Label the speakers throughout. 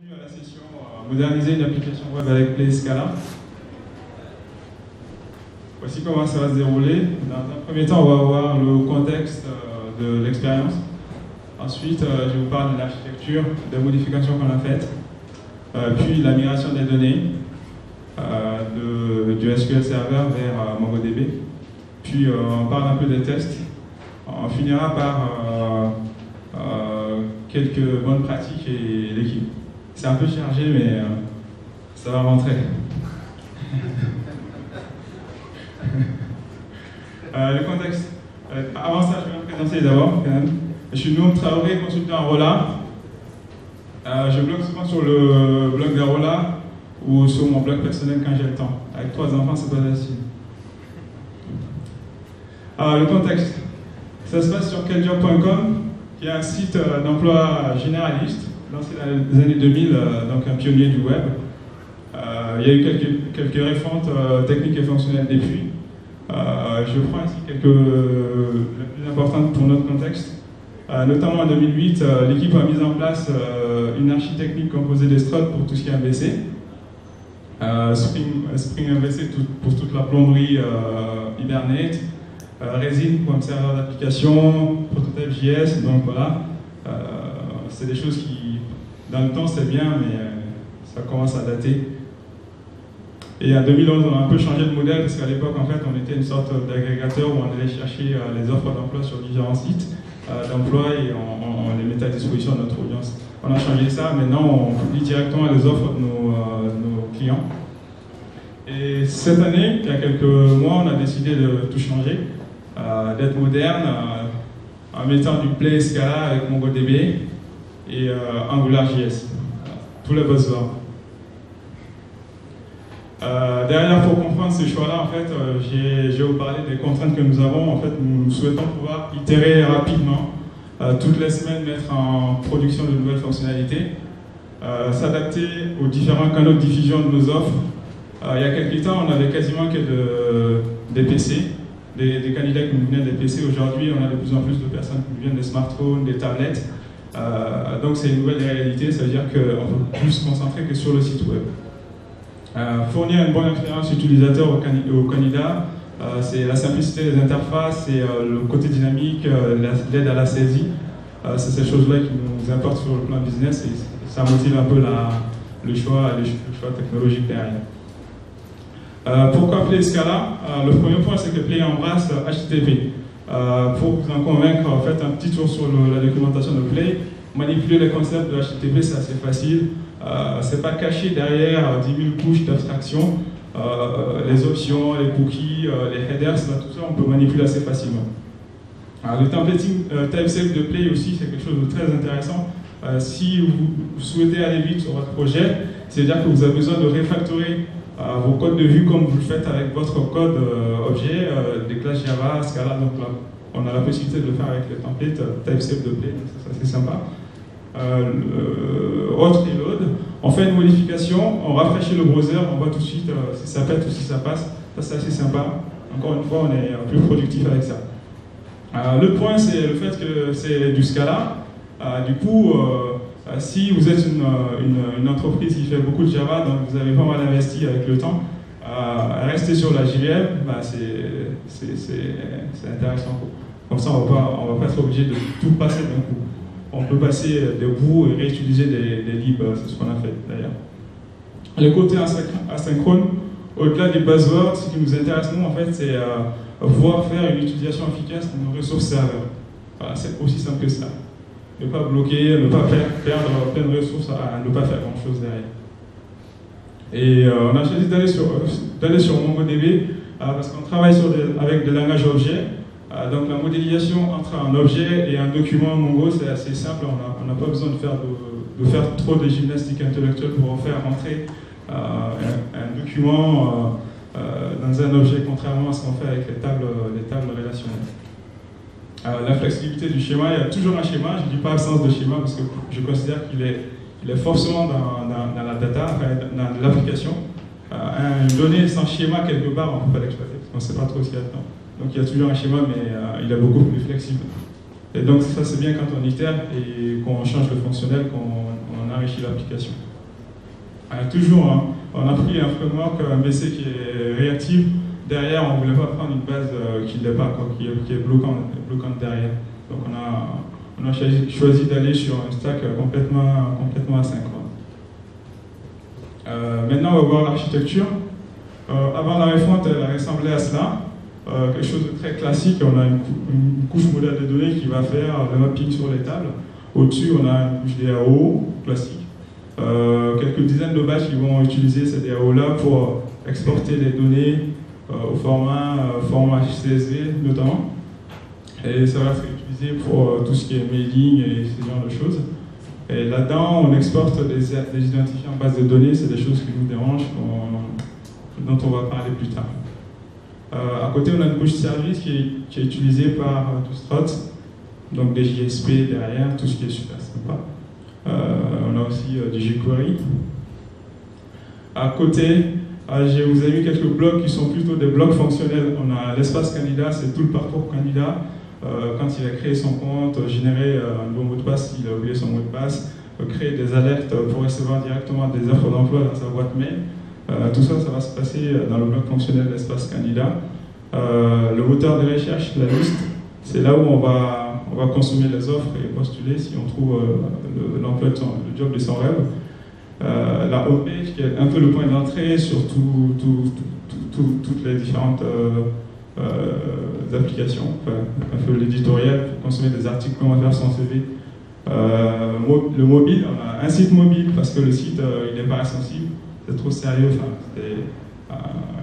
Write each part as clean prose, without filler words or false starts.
Speaker 1: Bienvenue à la session Moderniser une application web avec Play Scala. Voici comment ça va se dérouler. Dans un premier temps, on va voir le contexte de l'expérience. Ensuite, je vais vous parler de l'architecture, des modifications qu'on a faites, puis la migration des données du SQL Server vers MongoDB. Puis on parle un peu des tests. On finira par quelques bonnes pratiques et l'équipe. C'est un peu chargé, mais ça va rentrer. Le contexte. Avant ça, je vais me présenter d'abord. Je suis Noum Traoré, consultant à Rolla. Je blogue souvent sur le blog de Rolla ou sur mon blog personnel quand j'ai le temps. Avec 3 enfants, c'est pas facile. Le contexte. Ça se passe sur queljob.com, qui est un site d'emploi généraliste, lancé dans les années 2000, donc un pionnier du web. Il y a eu quelques refontes techniques et fonctionnelles depuis. Je prends ici les plus importantes pour notre contexte. Notamment en 2008, l'équipe a mis en place une architecture composée de struts pour tout ce qui est MVC. Spring MVC pour toute la plomberie Hibernate. Resin pour un serveur d'application, Prototype JS, donc voilà. C'est des choses qui, dans le temps, c'est bien, mais ça commence à dater. Et en 2011, on a un peu changé de modèle, parce qu'à l'époque, en fait, on était une sorte d'agrégateur où on allait chercher les offres d'emploi sur différents sites d'emploi et on les mettait à disposition de notre audience. On a changé ça, maintenant, on publie directement les offres de nos clients. Et cette année, il y a quelques mois, on a décidé de tout changer. D'être moderne en mettant du Play Scala avec MongoDB et AngularJS. Tous les buzzwords. Derrière, pour comprendre ces choix-là, en fait, je vais vous parler des contraintes que nous avons. En fait, nous souhaitons pouvoir itérer rapidement, toutes les semaines mettre en production de nouvelles fonctionnalités, s'adapter aux différents canaux de diffusion de nos offres. Il y a quelques temps, on avait quasiment que des PC. Des candidats qui nous venaient des PC. Aujourd'hui, on a de plus en plus de personnes qui nous viennent des smartphones, des tablettes. Donc c'est une nouvelle réalité, ça veut dire qu'on peut plus se concentrer que sur le site web. Fournir une bonne expérience utilisateur aux candidats, c'est la simplicité des interfaces, c'est le côté dynamique, l'aide à la saisie. C'est ces choses-là qui nous importent sur le plan business et ça motive un peu le choix technologique derrière. Pourquoi Play Scala? Le premier point, c'est que Play embrasse HTTP. Pour vous en convaincre, faites un petit tour sur la documentation de Play. Manipuler les concepts de HTTP, c'est assez facile. C'est pas caché derrière 10 000 couches d'abstraction. Les options, les cookies, les headers, tout ça, on peut manipuler assez facilement. Le templating TypeSafe de Play aussi, c'est quelque chose de très intéressant. Si vous souhaitez aller vite sur votre projet, c'est-à-dire que vous avez besoin de refactorer vos codes de vue comme vous le faites avec votre code objet, des classes Java, Scala, donc là, on a la possibilité de le faire avec les templates TypeSafe de Play, donc ça c'est sympa. Autre reload, on fait une modification, on rafraîchit le browser, on voit tout de suite si ça pète ou si ça passe, ça c'est assez sympa. Encore une fois, on est plus productif avec ça. Le point, c'est le fait que c'est du Scala. Du coup, si vous êtes une entreprise qui fait beaucoup de Java, donc vous avez pas mal investi avec le temps, rester sur la JVM, c'est intéressant. Comme ça, on va pas être obligé de tout passer d'un coup. On peut passer des bouts et réutiliser des libs, c'est ce qu'on a fait d'ailleurs. Le côté asynchrone, au-delà des buzzwords, ce qui nous intéresse nous, en fait, c'est pouvoir faire une utilisation efficace de nos ressources serveurs. Voilà, c'est aussi simple que ça. Ne pas bloquer, ne pas perdre plein de ressources à ne pas faire grand-chose derrière. Et on a choisi d'aller sur MongoDB parce qu'on travaille avec des langages objets. Donc la modélisation entre un objet et un document Mongo, c'est assez simple. On n'a pas besoin de faire trop de gymnastique intellectuelle pour en faire rentrer un document dans un objet, contrairement à ce qu'on fait avec les tables relationnelles. La flexibilité du schéma, il y a toujours un schéma, je ne dis pas absence de schéma parce que je considère qu'il est forcément dans la data, dans l'application. Une donnée sans schéma quelque part, on ne peut pas l'exploiter parce qu'on ne sait pas trop ce qu'il y a dedans. Donc il y a toujours un schéma, mais il est beaucoup plus flexible. Et donc ça c'est bien quand on itère et qu'on change le fonctionnel, qu'on on enrichit l'application. Toujours, hein, on a pris un framework MVC qui est réactif. Derrière, on ne voulait pas prendre une base qui n'est pas, qui est bloquante derrière. Donc on a choisi d'aller sur un stack complètement asynchrone. Maintenant, on va voir l'architecture. Avant la refonte, elle ressemblait à cela. Quelque chose de très classique. On a une couche modèle de données qui va faire le mapping sur les tables. Au-dessus, on a une couche DAO classique. Quelques dizaines de batchs qui vont utiliser ces DAO-là pour exporter les données au format CSV notamment. Et ça va être utilisé pour tout ce qui est mailing et ce genre de choses. Et là-dedans, on exporte des identifiants en base de données. C'est des choses qui nous dérangent, dont on va parler plus tard. À côté, on a une couche service qui est utilisée par Toaststrut, donc des JSP derrière, tout ce qui est super sympa. On a aussi du jQuery. À côté, vous avez vu quelques blocs qui sont plutôt des blocs fonctionnels. On a l'espace candidat, c'est tout le parcours candidat. Quand il a créé son compte, générer un nouveau mot de passe, il a oublié son mot de passe, créer des alertes pour recevoir directement des offres d'emploi dans sa boîte mail. Tout ça, ça va se passer dans le bloc fonctionnel de l'espace candidat. Le moteur de recherche, la liste, c'est là où on va consommer les offres et postuler si on trouve l'emploi, le job de son rêve. La homepage, qui est un peu le point d'entrée sur toutes les différentes applications, un peu l'éditorial, pour consommer des articles, comment faire son CV. Le mobile, on a un site mobile parce que le site il n'est pas sensible. C'est trop sérieux,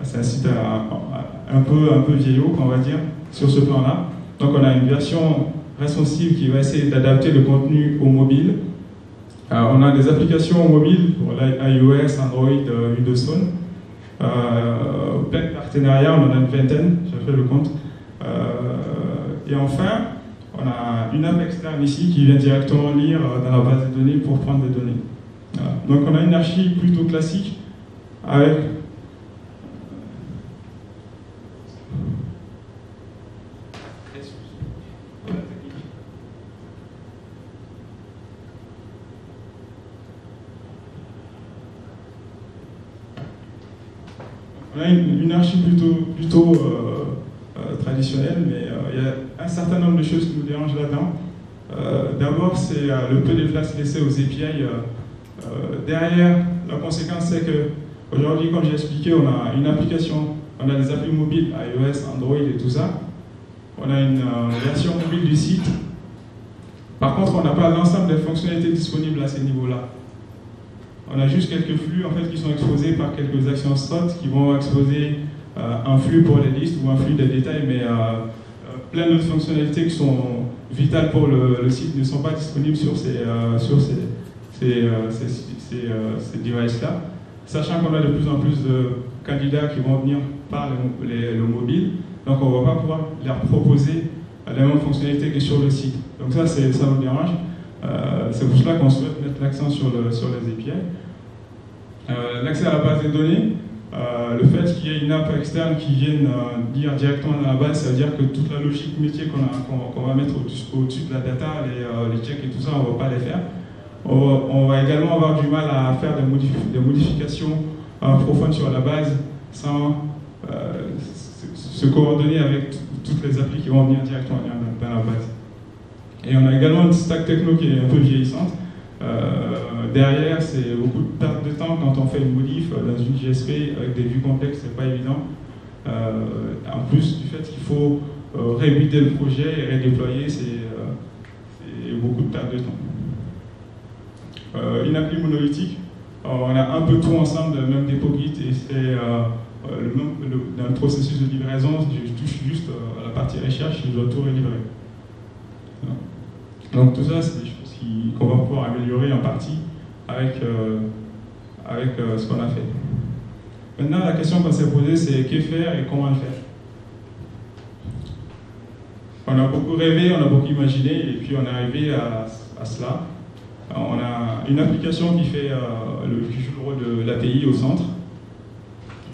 Speaker 1: c'est un site un peu vieillot, on va dire, sur ce plan-là. Donc on a une version responsive qui va essayer d'adapter le contenu au mobile. On a des applications mobiles pour iOS, Android, Windows Phone. Plein de partenariats, on en a une vingtaine, j'ai fait le compte. Et enfin, on a une app externe ici qui vient directement lire dans la base de données pour prendre des données. Voilà. Donc on a une archi plutôt classique avec on a une archi plutôt traditionnelle, mais il y a un certain nombre de choses qui nous dérangent là-dedans. D'abord, c'est le peu de place laissée aux API. Derrière, la conséquence, c'est que aujourd'hui, comme j'ai expliqué, on a une application, on a des applis mobiles, iOS, Android et tout ça. On a une version mobile du site. Par contre, on n'a pas l'ensemble des fonctionnalités disponibles à ces niveaux-là. On a juste quelques flux en fait, qui sont exposés par quelques actions SOT qui vont exposer un flux pour les listes ou un flux des détails, mais plein d'autres fonctionnalités qui sont vitales pour le site ne sont pas disponibles sur ces devices-là. Sachant qu'on a de plus en plus de candidats qui vont venir par le mobile, donc on ne va pas pouvoir leur proposer les mêmes fonctionnalités que sur le site. Donc ça nous dérange. C'est pour cela qu'on souhaite mettre l'accent sur les API. L'accès à la base de données, le fait qu'il y ait une app externe qui vienne lire directement dans la base, ça veut dire que toute la logique métier qu'on va mettre au-dessus de la data, les checks et tout ça, on ne va pas les faire. On va également avoir du mal à faire des modifications profondes sur la base sans se coordonner avec toutes les applis qui vont venir directement dans la base. Et on a également une stack techno qui est un peu vieillissante. Derrière, c'est beaucoup de perte de temps quand on fait une modif dans une JSP avec des vues complexes, c'est pas évident. En plus du fait qu'il faut rébuilder le projet et redéployer, c'est beaucoup de perte de temps. Une appli monolithique, on a un peu tout ensemble, même dépôt Git, et c'est dans le processus de livraison, je touche juste à la partie recherche et je dois tout relivrer. Donc tout ça, c'est des choses qu'on va pouvoir améliorer en partie avec ce qu'on a fait. Maintenant, la question qu'on s'est posée, c'est que faire et comment le faire. On a beaucoup rêvé, on a beaucoup imaginé, et puis on est arrivé à cela. On a une application qui joue le rôle de l'API au centre.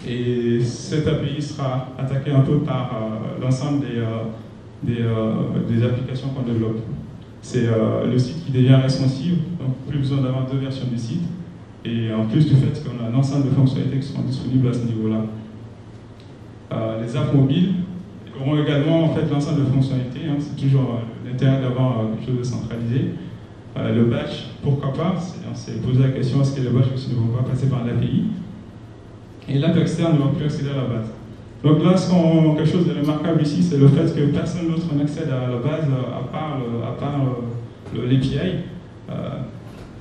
Speaker 1: Et cette API sera attaquée un peu par l'ensemble des applications qu'on développe. c'est le site qui devient responsive, donc plus besoin d'avoir 2 versions du site. Et en plus du fait qu'on a un ensemble de fonctionnalités qui sont disponibles à ce niveau-là. Les apps mobiles auront également en fait l'ensemble de fonctionnalités, hein, c'est toujours l'intérêt d'avoir quelque chose de centralisé. Le batch, pourquoi pas, on s'est posé la question est-ce que les batchs aussi ne vont pas passer par l'API. Et l'app externe ne va plus accéder à la base. Donc là, quelque chose de remarquable ici, c'est le fait que personne d'autre n'accède à la base à part l'API.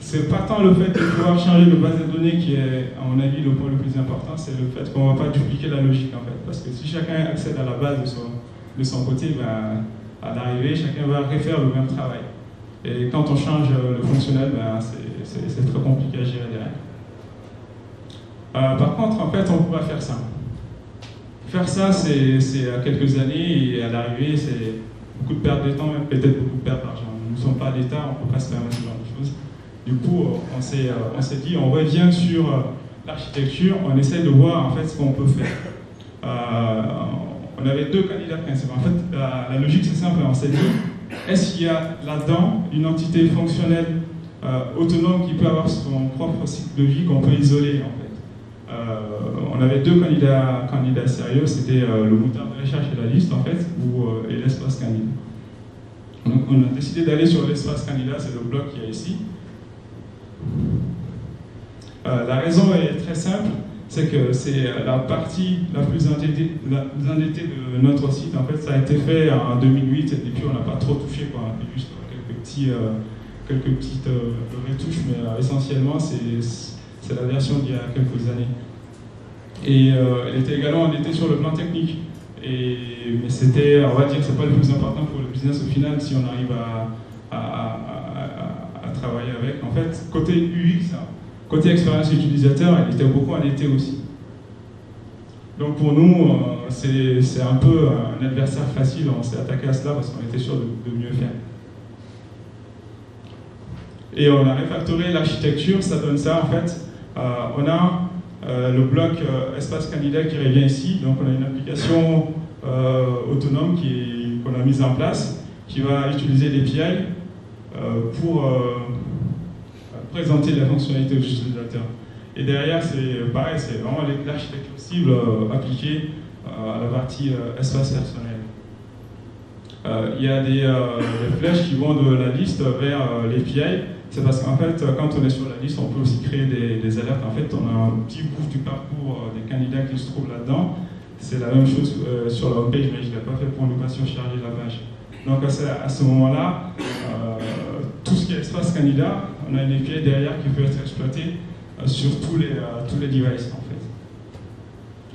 Speaker 1: C'est pas tant le fait de pouvoir changer de base de données qui est, à mon avis, le point le plus important, c'est le fait qu'on ne va pas dupliquer la logique en fait. Parce que si chacun accède à la base de son côté, ben, à l'arrivée, chacun va refaire le même travail. Et quand on change le fonctionnel, ben, c'est très compliqué à gérer derrière. Par contre, en fait, on pourra faire ça. Faire ça, c'est à quelques années, et à l'arrivée, c'est beaucoup de perte de temps, même peut-être beaucoup de perte d'argent. Nous ne sommes pas l'État, on ne peut pas se permettre ce genre de choses. Du coup, on s'est dit, on revient sur l'architecture, on essaie de voir en fait ce qu'on peut faire. On avait 2 candidats principaux. En fait, la logique c'est simple, on s'est dit, est-ce qu'il y a là-dedans une entité fonctionnelle autonome qui peut avoir son propre cycle de vie qu'on peut isoler en fait. On avait 2 candidats sérieux, c'était le moteur de recherche et la liste en fait, et l'espace candidat. Donc on a décidé d'aller sur l'espace candidat, c'est le bloc qu'il y a ici. La raison est très simple, c'est que c'est la partie la plus endettée de notre site. En fait, ça a été fait en 2008 et puis on n'a pas trop touché, quoi. Juste quelques petites retouches, mais essentiellement c'est la version d'il y a quelques années. Et elle était également endettée sur le plan technique. Mais c'était, on va dire, c'est pas le plus important pour le business au final si on arrive à travailler avec. En fait, côté UX, côté expérience utilisateur, elle était beaucoup endettée aussi. Donc pour nous, c'est un peu un adversaire facile, on s'est attaqué à cela parce qu'on était sûr de mieux faire. Et on a refactoré l'architecture, ça donne ça en fait. On a le bloc espace candidat qui revient ici, donc on a une application autonome qu'on a mise en place qui va utiliser l'API pour présenter la fonctionnalité aux utilisateurs. Et derrière, c'est pareil, c'est vraiment l'architecture cible appliquée à la partie espace personnel. Il y a des flèches qui vont de la liste vers l'API. C'est parce qu'en fait, quand on est sur la liste, on peut aussi créer des alertes. En fait, on a un petit bout du parcours des candidats qui se trouvent là-dedans. C'est la même chose sur la homepage, mais je ne l'ai pas fait pour ne pas surcharger la page. Donc à ce moment-là, tout ce qui est espace candidat, on a une API derrière qui peut être exploitée sur tous les devices en fait.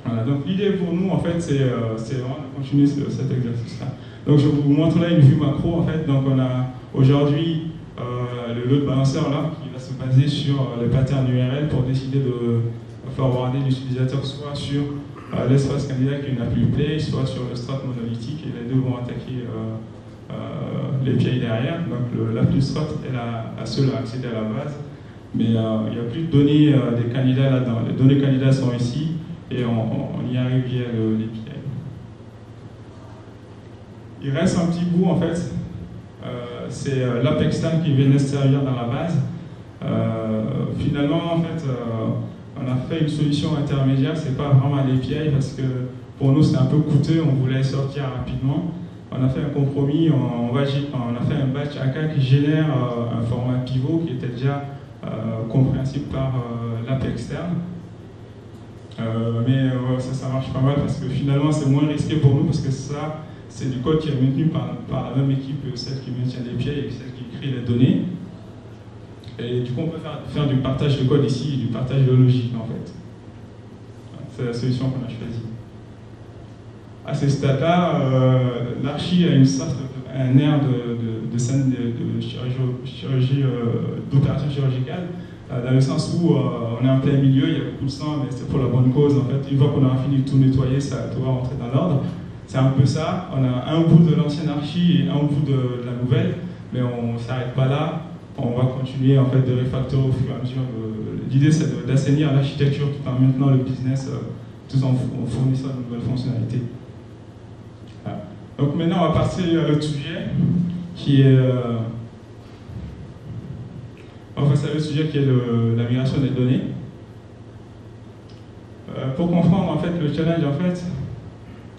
Speaker 1: Voilà, donc l'idée pour nous en fait c'est vraiment de continuer cet exercice-là. Donc je vous montre là une vue macro en fait. Donc on a aujourd'hui le load balancer là qui va se baser sur les patterns URL pour décider de forwarder l'utilisateur soit sur l'espace candidat qui est une appli play, soit sur le strat monolithique, et les deux vont attaquer l'API derrière. Donc l'appli strat est la seule à accéder à la base, mais il n'y a plus de données des candidats là-dedans. Les données candidats sont ici et on y arrive via l'API. Il reste un petit bout en fait, c'est l'app externe qui vient se servir dans la base. Finalement en fait, on a fait une solution intermédiaire, c'est pas vraiment l'API parce que pour nous c'est un peu coûteux, on voulait sortir rapidement. On a fait un compromis, on a fait un batch AK qui génère un format pivot qui était déjà compréhensible par l'app externe. Mais ça marche pas mal parce que finalement c'est moins risqué pour nous parce que ça c'est du code qui est maintenu par la même équipe que celle qui maintient l'API et celle qui crée les données. Et du coup, on peut faire du partage de code ici et du partage de logique en fait. C'est la solution qu'on a choisie. À ce stade-là, l'archi a un air de scène de chirurgie, d'opération chirurgicale, dans le sens où on est en plein milieu, il y a beaucoup de sang, mais c'est pour la bonne cause en fait. Une fois qu'on aura fini de tout nettoyer, ça doit rentrer dans l'ordre. C'est un peu ça, on a un bout de l'ancienne archi et un bout de la nouvelle, mais on ne s'arrête pas là, on va continuer en fait de refactorer au fur et à mesure. L'idée c'est d'assainir l'architecture tout en maintenant le business, tout en fournissant de nouvelles fonctionnalités. Voilà. Donc maintenant on va passer à l'autre sujet, qui est Enfin, c'est le sujet qui est la migration des données. Pour comprendre en fait le challenge, en fait,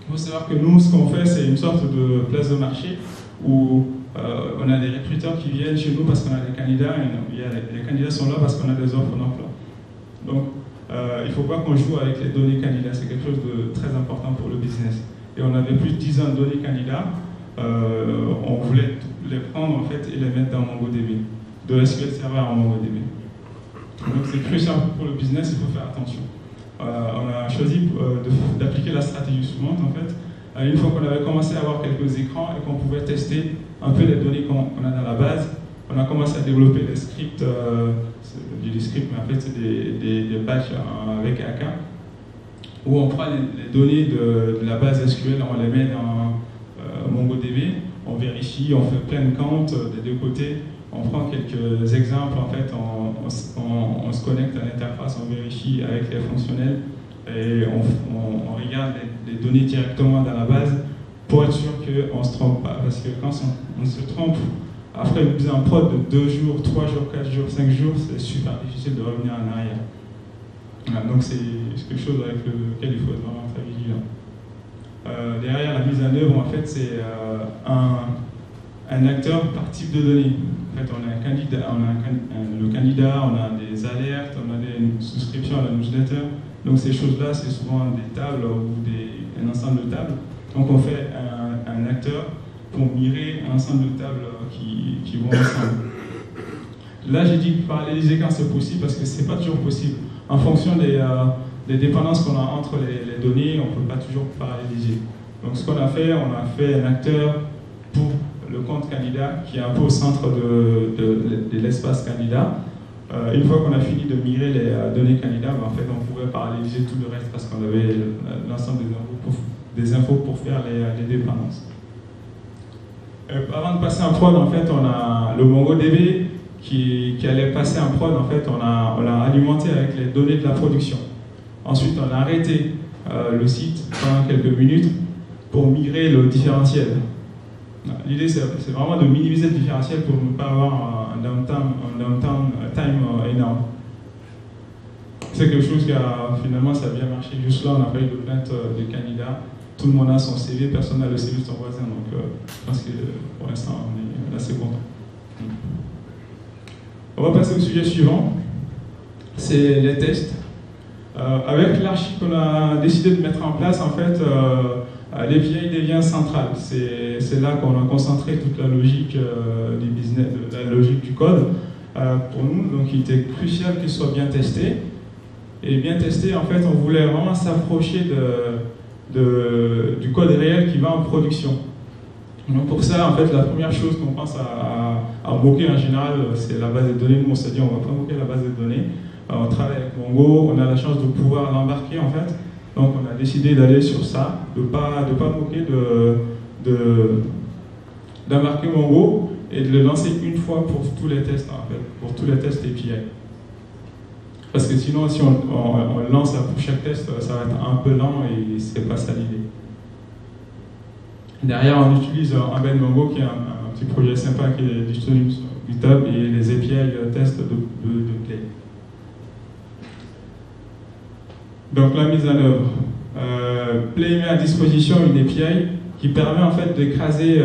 Speaker 1: il faut savoir que nous, ce qu'on fait, c'est une sorte de place de marché où on a des recruteurs qui viennent chez nous parce qu'on a des candidats, et les candidats sont là parce qu'on a des offres d'emploi. Donc, il ne faut pas qu'on joue avec les données candidats, c'est quelque chose de très important pour le business. Et on avait plus de 10 ans de données candidats, on voulait les prendre en fait et les mettre dans MongoDB, de SQL Server en MongoDB. Donc c'est crucial pour le business, il faut faire attention. On a choisi d'appliquer la stratégie suivante en fait. Une fois qu'on avait commencé à avoir quelques écrans et qu'on pouvait tester un peu les données qu'on a dans la base, on a commencé à développer des scripts, des scripts, mais en fait c'est des batchs avec AK, où on prend les données de la base SQL, on les met dans MongoDB, on vérifie, on fait plein de comptes des deux côtés, on prend quelques exemples, en fait, on se connecte à l'interface, on vérifie avec les fonctionnels et on regarde les données directement dans la base pour être sûr qu'on ne se trompe pas. Parce que quand on se trompe, après une mise en prod de 2 jours, 3 jours, 4 jours, 5 jours, c'est super difficile de revenir en arrière. Voilà, donc c'est quelque chose avec lequel il faut être vraiment très vigilant. Derrière la mise en œuvre, en fait, c'est un acteur par type de données. En fait, on a un candidat, le candidat, on a des alertes, on a une souscription à la newsletter. Donc ces choses-là, c'est souvent des tables ou un ensemble de tables. Donc on fait un acteur pour migrer un ensemble de tables qui vont ensemble. Là, j'ai dit paralléliser quand c'est possible parce que c'est pas toujours possible. En fonction des dépendances qu'on a entre les données, on ne peut pas toujours paralléliser. Donc ce qu'on a fait un acteur pour le compte candidat qui est un peu au centre de l'espace candidat. Une fois qu'on a fini de migrer les données candidats, en fait, on pouvait paralléliser tout le reste parce qu'on avait l'ensemble des infos pour faire les dépendances. Avant de passer en prod, en fait, on a le MongoDB qui allait passer en prod. En fait, on l'a alimenté avec les données de la production. Ensuite, on a arrêté le site pendant quelques minutes pour migrer le différentiel. L'idée, c'est vraiment de minimiser le différentiel pour ne pas avoir un downtime énorme. C'est quelque chose qui finalement, ça a bien marché. Juste là, on a pas eu de plainte des candidats. Tout le monde a son CV, personne n'a le CV de son voisin. Donc, je pense que pour l'instant, on est assez content. On va passer au sujet suivant. C'est les tests. Avec l'archi qu'on a décidé de mettre en place, en fait, l'API devient central. C'est là qu'on a concentré toute la logique du business, la logique du code pour nous. Donc, il était crucial qu'il soit bien testé. Et bien testé, en fait, on voulait vraiment s'approcher du code réel qui va en production. Donc, pour ça, en fait, la première chose qu'on pense à moquer en général, c'est la base de données. Nous, on s'est dit, on ne va pas moquer la base de données. On travaille avec Mongo, on a la chance de pouvoir l'embarquer, en fait. Donc on a décidé d'aller sur ça, de ne pas moquer d'embarquer Mongo et de le lancer une fois pour tous les tests, en fait, pour tous les tests API. Parce que sinon, si on le lance pour chaque test, ça va être un peu lent et c'est pas ça l'idée. Derrière, on utilise Embed Mongo qui est un petit projet sympa qui est disponible sur GitHub et les API tests de Play. Donc la mise en œuvre. Play met à disposition une API qui permet en fait d'écraser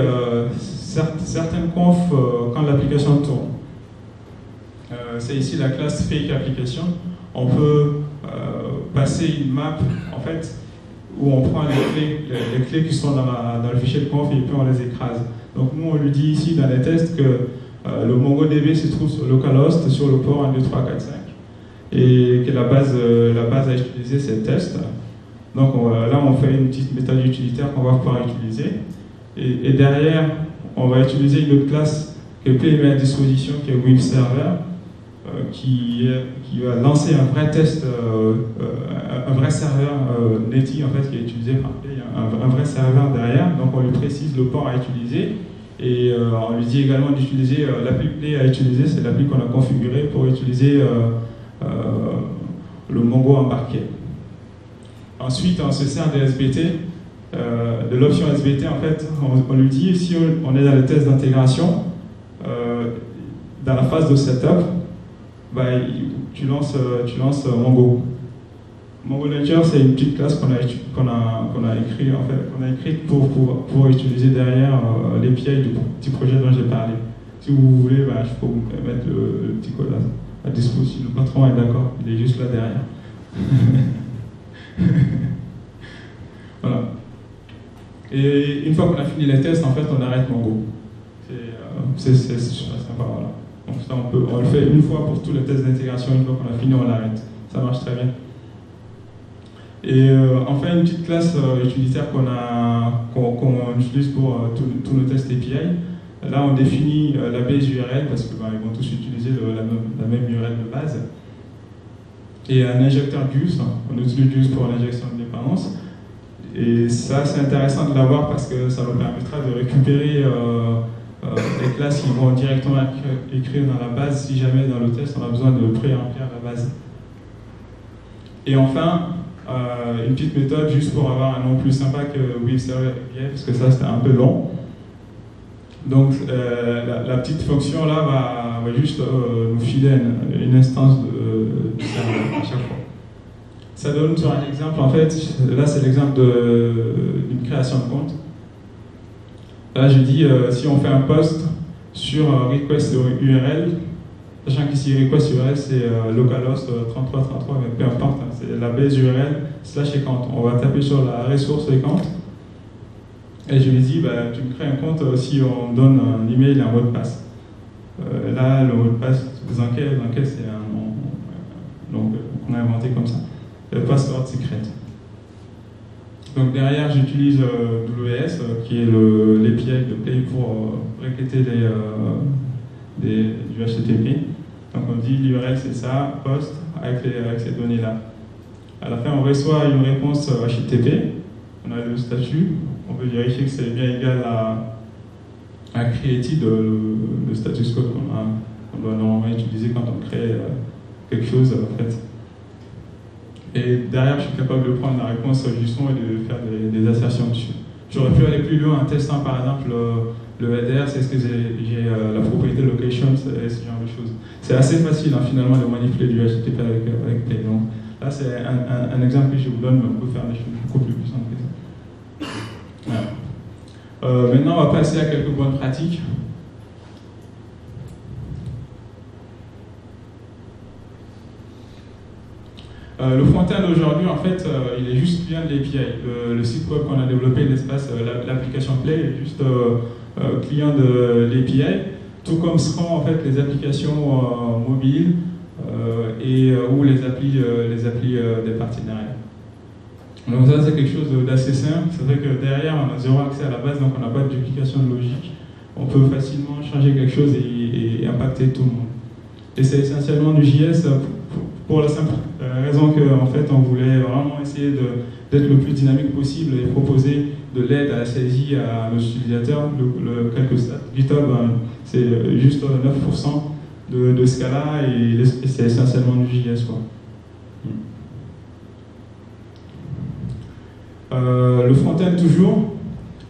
Speaker 1: certaines confs quand l'application tourne. C'est ici la classe Fake Application. On peut passer une map en fait où on prend les clés qui sont dans le fichier de conf et puis on les écrase. Donc nous on lui dit ici dans les tests que le MongoDB se trouve sur localhost sur le port 1, 2, 3, 4, 5 et que la base à utiliser c'est test. Donc là on fait une petite méthode utilitaire qu'on va pouvoir utiliser et derrière on va utiliser une autre classe que Play met à disposition qui est WebServer qui va lancer un vrai test, un vrai serveur native en fait qui est utilisé par Play, un vrai serveur derrière. Donc on lui précise le port à utiliser et on lui dit également d'utiliser l'appli Play à utiliser, c'est l'appli qu'on a configurée pour utiliser le Mongo embarqué. Ensuite, on se sert de SBT, de l'option SBT. En fait, on lui dit, si on est dans le test d'intégration, dans la phase de setup, tu lances Mongo. Mongo Nature, c'est une petite classe qu'on a écrite pour utiliser derrière l'API du petit projet dont j'ai parlé. Si vous voulez, je peux vous mettre le petit code à disposition. Le patron est d'accord, il est juste là derrière. Voilà. Et une fois qu'on a fini les tests, en fait, on arrête Mongo. C'est super sympa, voilà. Donc ça, on le fait une fois pour tous les tests d'intégration, une fois qu'on a fini, on l'arrête. Ça marche très bien. Et enfin, une petite classe utilitaire qu'on utilise pour tous nos tests API. Là, on définit la base URL parce qu'ils vont tous utiliser la même URL de base. Et un injecteur GUS, on utilise GUS pour l'injection de dépendance. Et ça, c'est intéressant de l'avoir parce que ça nous permettra de récupérer les classes qui vont directement écrire dans la base si jamais dans le test on a besoin de pré-remplir la base. Et enfin, une petite méthode juste pour avoir un nom plus sympa que WebServer API parce que ça c'était un peu long. Donc la petite fonction là va juste nous filer une instance de serveur à chaque fois. Ça donne sur un exemple, en fait, là c'est l'exemple d'une création de compte. Là je dis si on fait un post sur request URL, sachant qu'ici request URL c'est localhost 3333, mais peu importe, hein, c'est la base URL / account. On va taper sur la ressource account et je lui dis tu me crées un compte si on donne un email et un mot de passe. Là le mot de passe, Zankel c'est un nom donc, qu'on a inventé comme ça. Password secret. Donc derrière, j'utilise WS, qui est l'API de Play pour requêter du HTTP. Donc on dit l'URL c'est ça, post, avec ces données-là. À la fin, on reçoit une réponse HTTP, on a le statut, on peut vérifier que c'est bien égal à created, le status code qu'on doit normalement utiliser quand on crée quelque chose en fait. Et derrière, je suis capable de prendre la réponse du son et de faire des assertions dessus. J'aurais pu aller plus loin en testant par exemple le header, c'est ce que j'ai la propriété location, ce genre de choses. C'est assez facile finalement de manipuler du HTTP avec Play. Donc là, c'est un exemple que je vous donne, mais on peut faire des choses beaucoup plus puissantes que ça. Voilà. Maintenant, on va passer à quelques bonnes pratiques. Le front-end aujourd'hui, en fait, il est juste client de l'API. Le site web qu'on a développé, l'espace, l'application Play est juste client de l'API, tout comme seront en fait les applications mobiles ou les applis des partenariats. Donc ça, c'est quelque chose d'assez simple. C'est vrai que derrière, on a zéro accès à la base, donc on n'a pas de duplication de logique. On peut facilement changer quelque chose et impacter tout le monde. Et c'est essentiellement du JS pour la simple raison qu'en fait, on voulait vraiment essayer d'être le plus dynamique possible et proposer de l'aide à la saisie à nos utilisateurs. Quelques stats. GitHub, c'est juste 9% de ce cas-là et c'est essentiellement du JS, quoi. Le front-end toujours,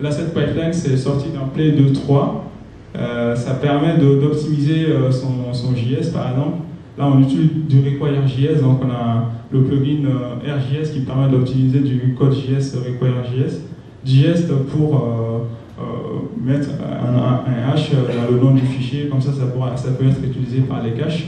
Speaker 1: l'asset pipeline c'est sorti d'un Play 2.3. Ça permet d'optimiser son JS par exemple. Là on utilise du Require.js, donc on a le plugin RJS qui permet d'optimiser du code JS Require.js. JS pour mettre un hash dans le nom du fichier, comme ça peut être utilisé par les caches.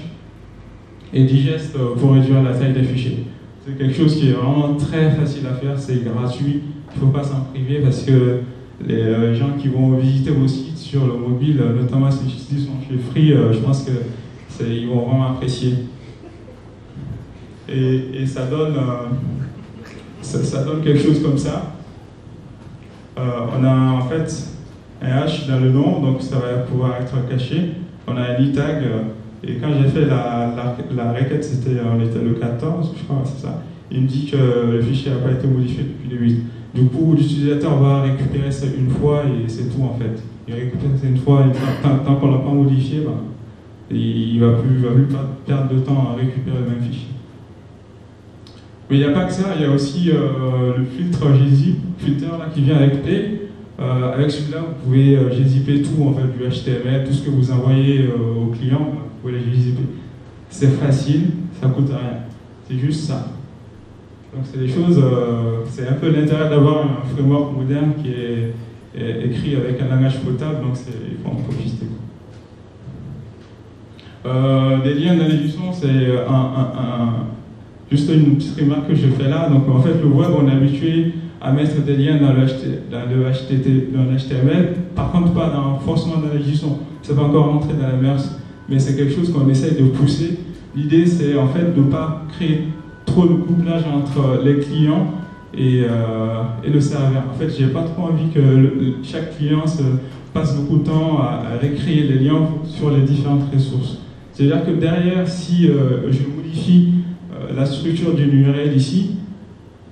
Speaker 1: Et digest pour réduire la taille des fichiers. C'est quelque chose qui est vraiment très facile à faire, c'est gratuit, il ne faut pas s'en priver parce que les gens qui vont visiter vos sites sur le mobile, notamment si ils sont chez Free, je pense qu'ils vont vraiment apprécier. Et ça donne quelque chose comme ça. On a en fait un hash dans le nom, donc ça va pouvoir être caché. On a un e-tag. Et quand j'ai fait la requête, on était le 14, je crois, c'est ça. Il me dit que le fichier n'a pas été modifié depuis le 8. Du coup, l'utilisateur va récupérer ça une fois et c'est tout en fait. Il récupère ça une fois et tant qu'on ne l'a pas modifié, il ne va plus perdre de temps à récupérer le même fichier. Mais il n'y a pas que ça, il y a aussi le filtre gzip, filter là, qui vient avec Play. Avec celui-là, vous pouvez gzipper tout, en fait, du HTML, tout ce que vous envoyez au client, vous pouvez les gzipper. c'est facile, ça coûte rien. C'est juste ça. Donc c'est des choses, c'est un peu l'intérêt d'avoir un framework moderne qui est écrit avec un langage potable, donc il faut en profiter. Des liens d'analysion, c'est juste une petite remarque que je fais là. Donc en fait, le web, on est habitué à mettre des liens dans le HTML, par contre pas forcément dans les JSON. Ça va encore rentrer dans la mœurs, mais c'est quelque chose qu'on essaye de pousser. L'idée, c'est en fait de ne pas créer trop de couplage entre les clients et le serveur. En fait, j'ai pas trop envie que chaque client se passe beaucoup de temps à récréer les liens sur les différentes ressources. C'est-à-dire que derrière, si je modifie la structure d'une URL ici,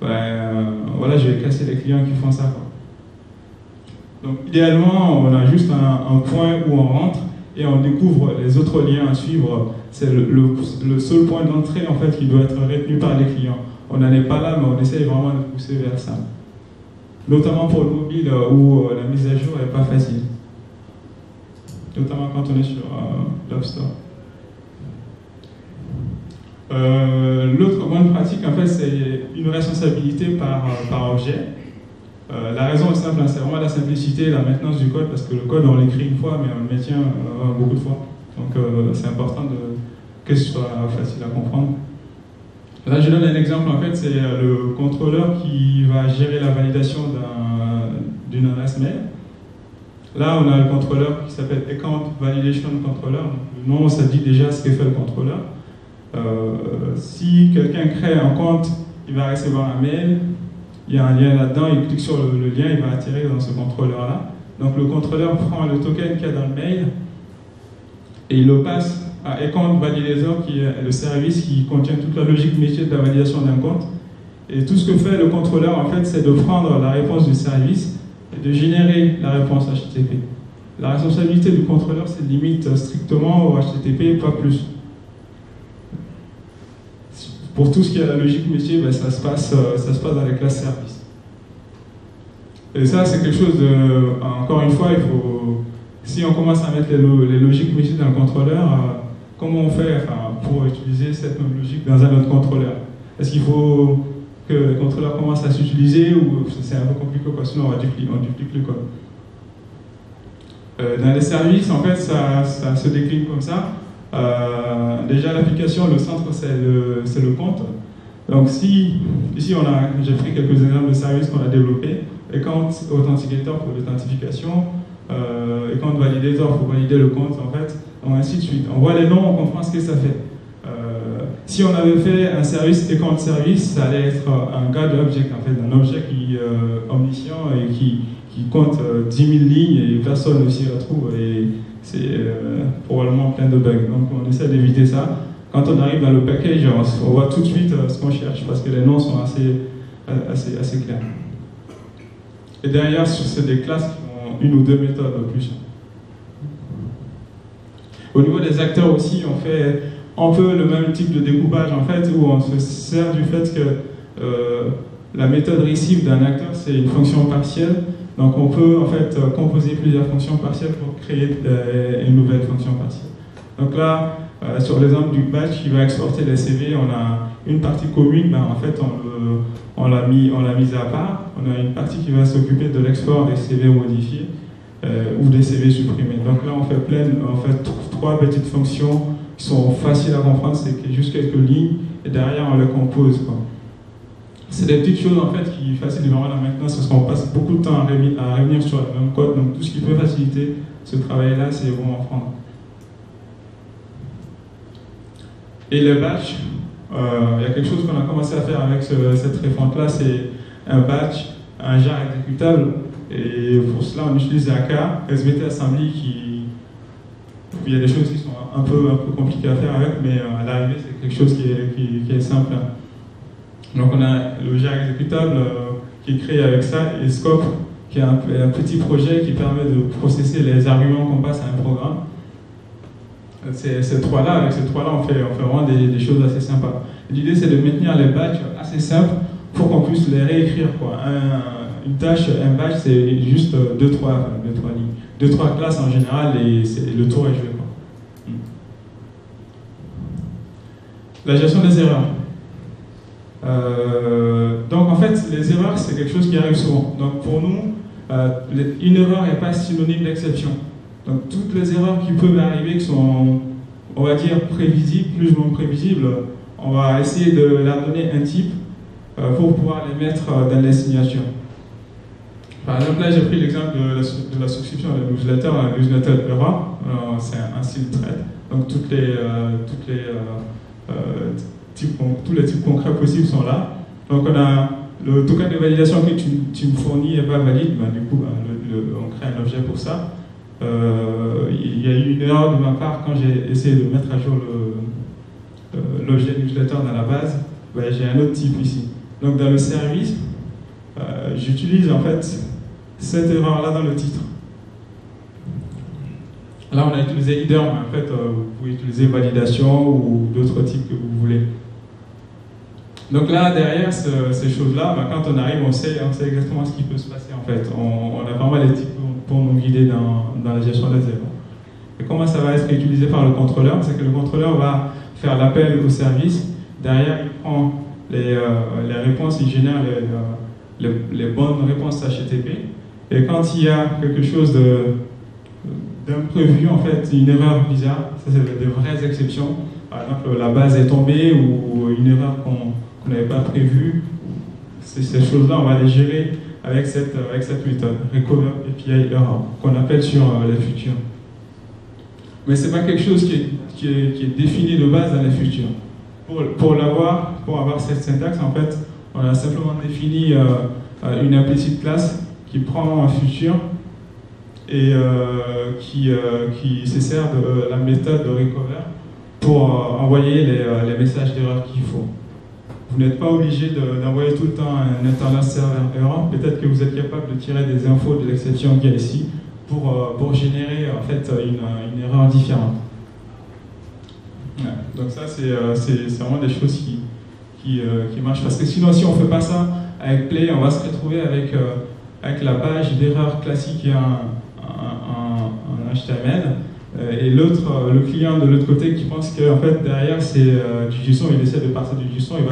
Speaker 1: voilà, je vais casser les clients qui font ça, quoi. Donc idéalement, on a juste un point où on rentre et on découvre les autres liens à suivre. C'est le seul point d'entrée en fait qui doit être retenu par les clients. On n'en est pas là, mais on essaye vraiment de pousser vers ça. Notamment pour le mobile où la mise à jour n'est pas facile. Notamment quand on est sur l'App Store. L'autre bonne pratique, en fait, c'est une responsabilité par objet. La raison est simple, hein, c'est vraiment la simplicité et la maintenance du code, parce que le code, on l'écrit une fois, mais on le maintient beaucoup de fois. Donc, c'est important que ce soit facile à comprendre. Là, je donne un exemple, en fait, c'est le contrôleur qui va gérer la validation d'une adresse mail. Là, on a le contrôleur qui s'appelle Account Validation Controller. Donc, le nom, ça dit déjà ce que fait le contrôleur. Si quelqu'un crée un compte, il va recevoir un mail, il y a un lien là-dedans, il clique sur le lien, il va atterrir dans ce contrôleur-là. Donc le contrôleur prend le token qu'il y a dans le mail et il le passe à Account Validator, qui est le service qui contient toute la logique métier de la validation d'un compte. Et tout ce que fait le contrôleur, en fait, c'est de prendre la réponse du service et de générer la réponse HTTP. La responsabilité du contrôleur, c'est limite strictement au HTTP, pas plus. Pour tout ce qui est la logique métier, ben, ça se passe dans les classes services. Et ça, c'est quelque chose de... Encore une fois, si on commence à mettre les logiques métiers dans le contrôleur, comment on fait pour utiliser cette même logique dans un autre contrôleur? Est-ce qu'il faut que le contrôleur commence à s'utiliser ou c'est un peu compliqué, quoi, sinon on duplique le code. Dans les services, en fait, ça se décline comme ça. Déjà l'application, le centre c'est le compte. Donc ici j'ai pris quelques exemples de services qu'on a développés. Account Authenticator pour l'authentification, Account Validator pour valider le compte, en fait, ainsi de suite. On voit les noms, on comprend ce que ça fait. Si on avait fait un service Account Service, ça allait être un God Object, en fait, un objet qui omniscient et qui compte 10 000 lignes et personne ne s'y retrouve. Et c'est probablement plein de bugs. Donc on essaie d'éviter ça. Quand on arrive dans le package, on voit tout de suite ce qu'on cherche parce que les noms sont assez clairs. Et derrière, c'est des classes qui ont une ou deux méthodes en plus. Au niveau des acteurs aussi, on fait un peu le même type de découpage en fait, où on se sert du fait que la méthode receive d'un acteur, c'est une fonction partielle. Donc on peut en fait composer plusieurs fonctions partielles pour créer une nouvelle fonction partielle. Donc là, sur l'exemple du batch qui va exporter les CV, on a une partie commune, ben, en fait on l'a mise à part. On a une partie qui va s'occuper de l'export des CV modifiés ou des CV supprimés. Donc là on fait trois petites fonctions qui sont faciles à comprendre, c'est juste quelques lignes et derrière on les compose, quoi. C'est des petites choses en fait qui facilitent vraiment la maintenance parce qu'on passe beaucoup de temps à revenir sur le même code, donc tout ce qui peut faciliter ce travail-là, c'est bon à prendre. Et les batchs, il y a quelque chose qu'on a commencé à faire avec cette refonte-là, c'est un batch, un jar exécutable, et pour cela on utilise AK, SVT Assembly il y a des choses qui sont un peu compliquées à faire avec, mais à l'arrivée c'est quelque chose qui est simple. Donc on a le jar exécutable qui est créé avec ça, et Scope, qui est un petit projet qui permet de processer les arguments qu'on passe à un programme. Avec ces trois-là, on fait vraiment des choses assez sympas. L'idée c'est de maintenir les batchs assez simples pour qu'on puisse les réécrire, quoi. Une tâche, un batch, c'est juste 2-3 lignes. 2-3 classes en général et le tour est joué, quoi. La gestion des erreurs. Donc en fait, les erreurs, c'est quelque chose qui arrive souvent. Donc pour nous, une erreur n'est pas synonyme d'exception. Donc toutes les erreurs qui peuvent arriver, qui sont, on va dire, prévisibles, plus ou moins prévisibles, on va essayer de leur donner un type pour pouvoir les mettre dans les signatures. Par exemple, là j'ai pris l'exemple de la souscription à la newsletter error. C'est un style thread. Donc tous les types concrets possibles sont là. Donc on a le token de validation que tu me fournis n'est pas valide, du coup on crée un objet pour ça. Il y a eu une erreur de ma part quand j'ai essayé de mettre à jour l'objet newsletter dans la base. J'ai un autre type ici. Donc dans le service, j'utilise en fait cette erreur-là dans le titre. Là, on a utilisé header, mais en fait, vous pouvez utiliser validation ou d'autres types que vous voulez. Donc là, derrière ces choses-là, quand on arrive, on sait exactement ce qui peut se passer en fait. On a vraiment les types pour nous guider dans la gestion des erreurs. Et comment ça va être utilisé par le contrôleur? C'est que le contrôleur va faire l'appel au service. Derrière, il prend les réponses, il génère les bonnes réponses HTTP. Et quand il y a quelque chose d'imprévu, en fait, une erreur bizarre, ça c'est des vraies exceptions. Par exemple, la base est tombée ou une erreur qu'on n'avait pas prévue. Ces choses-là, on va les gérer avec cette méthode, Recover API Error, qu'on appelle sur les futurs. Mais ce n'est pas quelque chose qui est défini de base dans les futurs. Pour avoir cette syntaxe, en fait, on a simplement défini une implicite classe qui prend un futur et qui se sert de la méthode de recover pour envoyer les messages d'erreur qu'il faut. Vous n'êtes pas obligé d'envoyer tout le temps un internet server error. Peut-être que vous êtes capable de tirer des infos de l'exception qu'il y a ici pour générer en fait une erreur différente. Ouais. Donc ça, c'est vraiment des choses qui marchent. Parce que sinon, si on ne fait pas ça avec Play, on va se retrouver avec la page d'erreur classique qui a un HTML. Et le client de l'autre côté qui pense que en fait, derrière c'est du JSON, il essaie de partir du JSON, il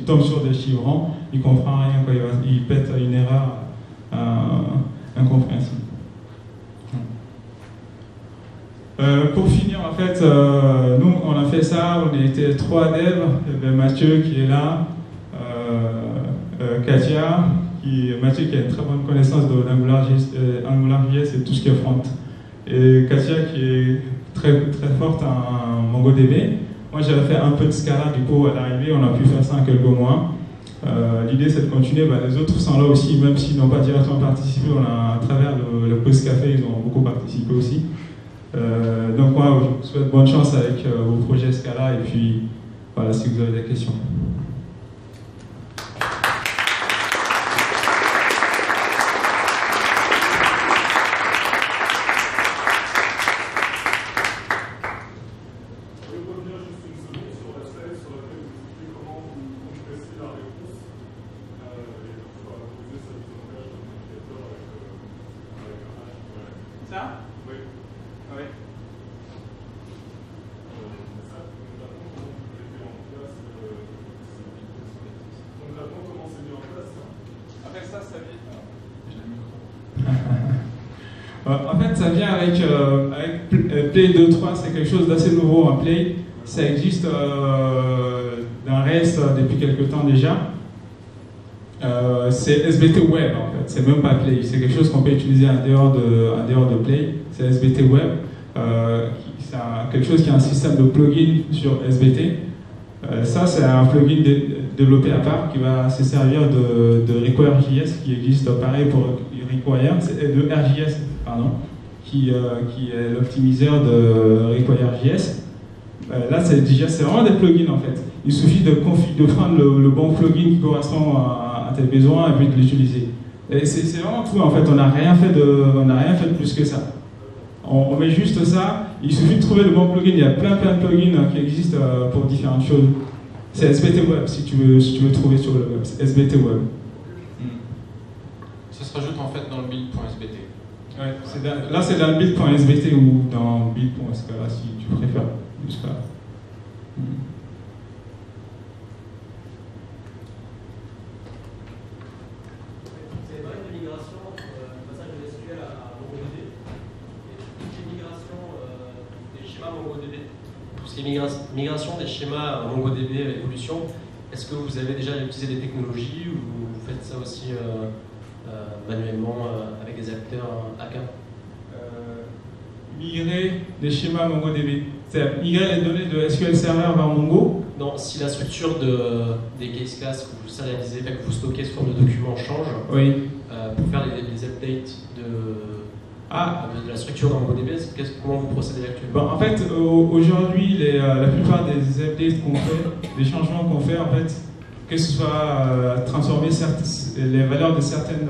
Speaker 1: tombe sur des chiffres, il ne comprend rien, quoi, il pète une erreur incompréhensible. Pour finir, en fait, nous on a fait ça, on était 3 devs, il y avait Mathieu qui est là, Katia, Mathieu qui a une très bonne connaissance de AngularJS et tout ce qui est front. Et Katia qui est très, très forte en MongoDB. Moi j'avais fait un peu de Scala, du coup à l'arrivée on a pu faire ça en quelques mois. L'idée c'est de continuer, les autres sont là aussi, même s'ils n'ont pas directement participé, à travers le Post Café, ils ont beaucoup participé aussi. Donc moi je vous souhaite bonne chance avec vos projets Scala et puis voilà si vous avez des questions. En fait, ça vient avec Play 2.3, c'est quelque chose d'assez nouveau en Play. Ça existe dans REST depuis quelques temps déjà. C'est SBT Web en fait, c'est même pas Play, c'est quelque chose qu'on peut utiliser en dehors de Play. C'est SBT Web, c'est quelque chose qui a un système de plugin sur SBT. Ça, c'est un plugin développé à part qui va se servir de Require.js qui existe pareil pour Require, de RJS, pardon, qui est l'optimiseur de Require.js. Là, c'est vraiment des plugins en fait. Il suffit de prendre le bon plugin qui correspond à tes besoins et puis de l'utiliser. Et c'est vraiment tout en fait. On n'a rien fait de plus que ça. On met juste ça. Il suffit de trouver le bon plugin. Il y a plein de plugins qui existent pour différentes choses. C'est SBT Web si tu veux trouver sur le web. C'est SBT Web.
Speaker 2: Ça se rajoute en fait dans le build.sbt.
Speaker 1: Ouais, là c'est dans le build.sbt ou dans build.scala si tu préfères. Jusqu'à.
Speaker 3: qui est migration des schémas MongoDB à l'évolution. Est-ce que vous avez déjà utilisé des technologies ou vous faites ça aussi manuellement avec des acteurs AK?
Speaker 1: Migrer des schémas MongoDB, c'est migrer les données de SQL Server vers Mongo?
Speaker 3: Non, si la structure des case classes que vous serialisez, que vous stockez sous forme de documents change,
Speaker 1: oui.
Speaker 3: Pour faire les updates de la structure dans MongoDB, comment vous procédez actuellement?
Speaker 1: Bon, en fait, aujourd'hui, la plupart des updates qu'on fait, des changements qu'on fait, en fait, que ce soit transformer les valeurs de certaines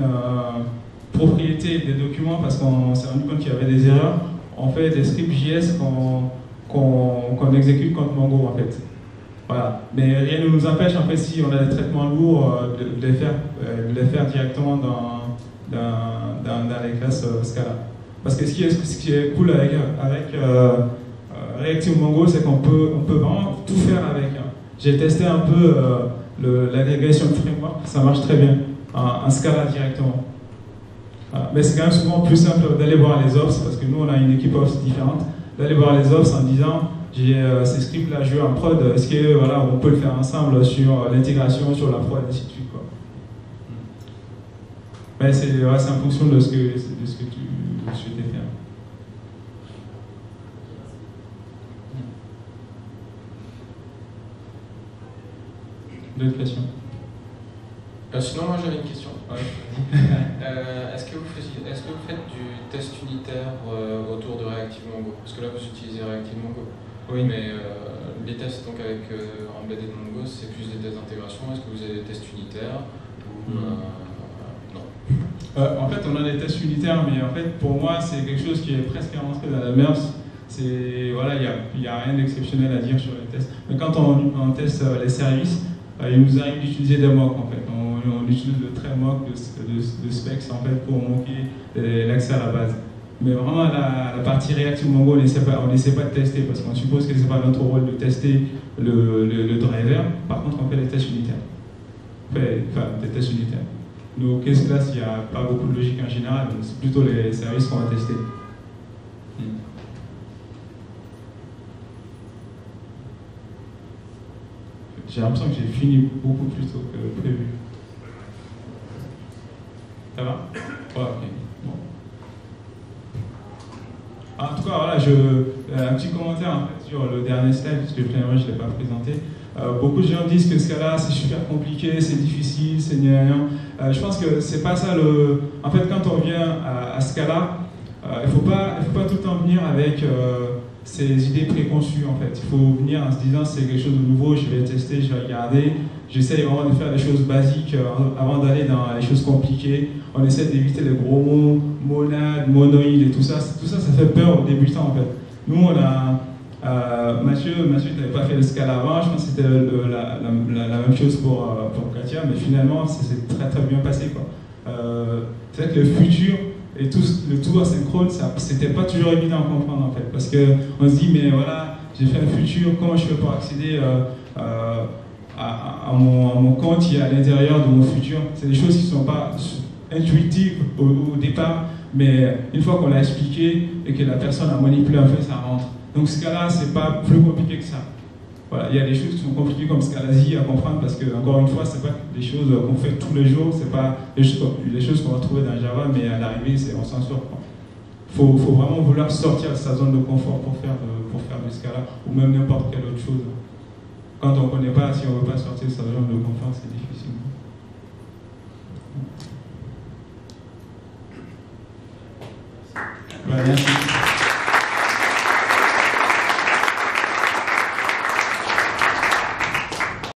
Speaker 1: propriétés des documents, parce qu'on s'est rendu compte qu'il y avait des erreurs, on fait des scripts JS qu'on exécute contre Mongo, en fait. Voilà. Mais rien ne nous empêche, en fait, si on a des traitements lourds, de les faire directement dans les classes Scala. Parce que ce qui est cool avec Reactive Mongo, c'est qu'on peut vraiment tout faire avec. J'ai testé un peu l'agrégation framework, ça marche très bien, en Scala directement. Voilà. Mais c'est quand même souvent plus simple d'aller voir les ops, parce que nous on a une équipe ops différente, d'aller voir les ops en disant j'ai ces scripts-là, je veux en prod, est-ce que voilà, on peut le faire ensemble sur l'intégration, sur la prod, et ainsi de suite, quoi. Mais c'est en fonction de ce que tu souhaitais faire. D'autres questions?
Speaker 2: Sinon, moi j'avais une question.
Speaker 1: Ouais.
Speaker 2: Est-ce que vous faites du test unitaire autour de Reactive Mongo? Parce que là vous utilisez Reactive Mongo.
Speaker 1: Oui.
Speaker 2: Mais les tests donc avec Embedded Mongo, c'est plus des tests d'intégration. Est-ce que vous avez des tests unitaires ou, non.
Speaker 1: En fait, on a des tests unitaires, mais en fait, pour moi, c'est quelque chose qui est presque rentré dans la mœurs. Voilà, il n'y a rien d'exceptionnel à dire sur les tests. Mais quand on teste les services, il nous arrive d'utiliser des mocks, en fait. On utilise de très mocks de specs, en fait, pour moquer l'accès à la base. Mais vraiment, la partie Reactive Mongo, on n'essaie pas de tester, parce qu'on suppose que ce n'est pas notre rôle de tester le driver. Par contre, on fait des tests unitaires. Enfin, des tests unitaires. Nos case classes, il n'y a pas beaucoup de logique en général, donc c'est plutôt les services qu'on va tester. J'ai l'impression que j'ai fini beaucoup plus tôt que prévu. Ça va? Ouais, ok. Bon. En tout cas, voilà, un petit commentaire en fait, sur le dernier slide, parce que finalement je ne l'ai pas présenté. Beaucoup de gens disent que Scala c'est super compliqué, c'est difficile, c'est rien. Je pense que c'est pas ça le. En fait, quand on vient à Scala, il faut pas tout le temps venir avec ces idées préconçues. En fait, il faut venir en se disant c'est quelque chose de nouveau, je vais tester, je vais regarder. J'essaye vraiment de faire des choses basiques avant d'aller dans les choses compliquées. On essaie d'éviter les gros mots, monade, monoïde et tout ça. Tout ça, ça fait peur aux débutants en fait. Nous, on a Mathieu, tu n'avais pas fait le Scala avant, je pense que c'était la même chose pour Katia, mais finalement, ça s'est très très bien passé, quoi. C'est vrai que le futur et le tout asynchrone, c'était pas toujours évident à comprendre en fait, parce qu'on se dit, mais voilà, j'ai fait un futur, comment je fais pour accéder à mon compte qui est à l'intérieur de mon futur? C'est des choses qui ne sont pas intuitives au départ, mais une fois qu'on l'a expliqué et que la personne a manipulé un peu, ça rentre. Donc ce cas-là, c'est pas plus compliqué que ça. Voilà, il y a des choses qui sont compliquées comme Scalasi à comprendre parce que, encore une fois, c'est pas des choses qu'on fait tous les jours, c'est pas des choses qu'on va trouver dans Java, mais à l'arrivée, on s'en sort. Il faut vraiment vouloir sortir de sa zone de confort pour faire du Scala ou même n'importe quelle autre chose. Quand on ne connaît pas, si on ne veut pas sortir de sa zone de confort, c'est difficile. Merci.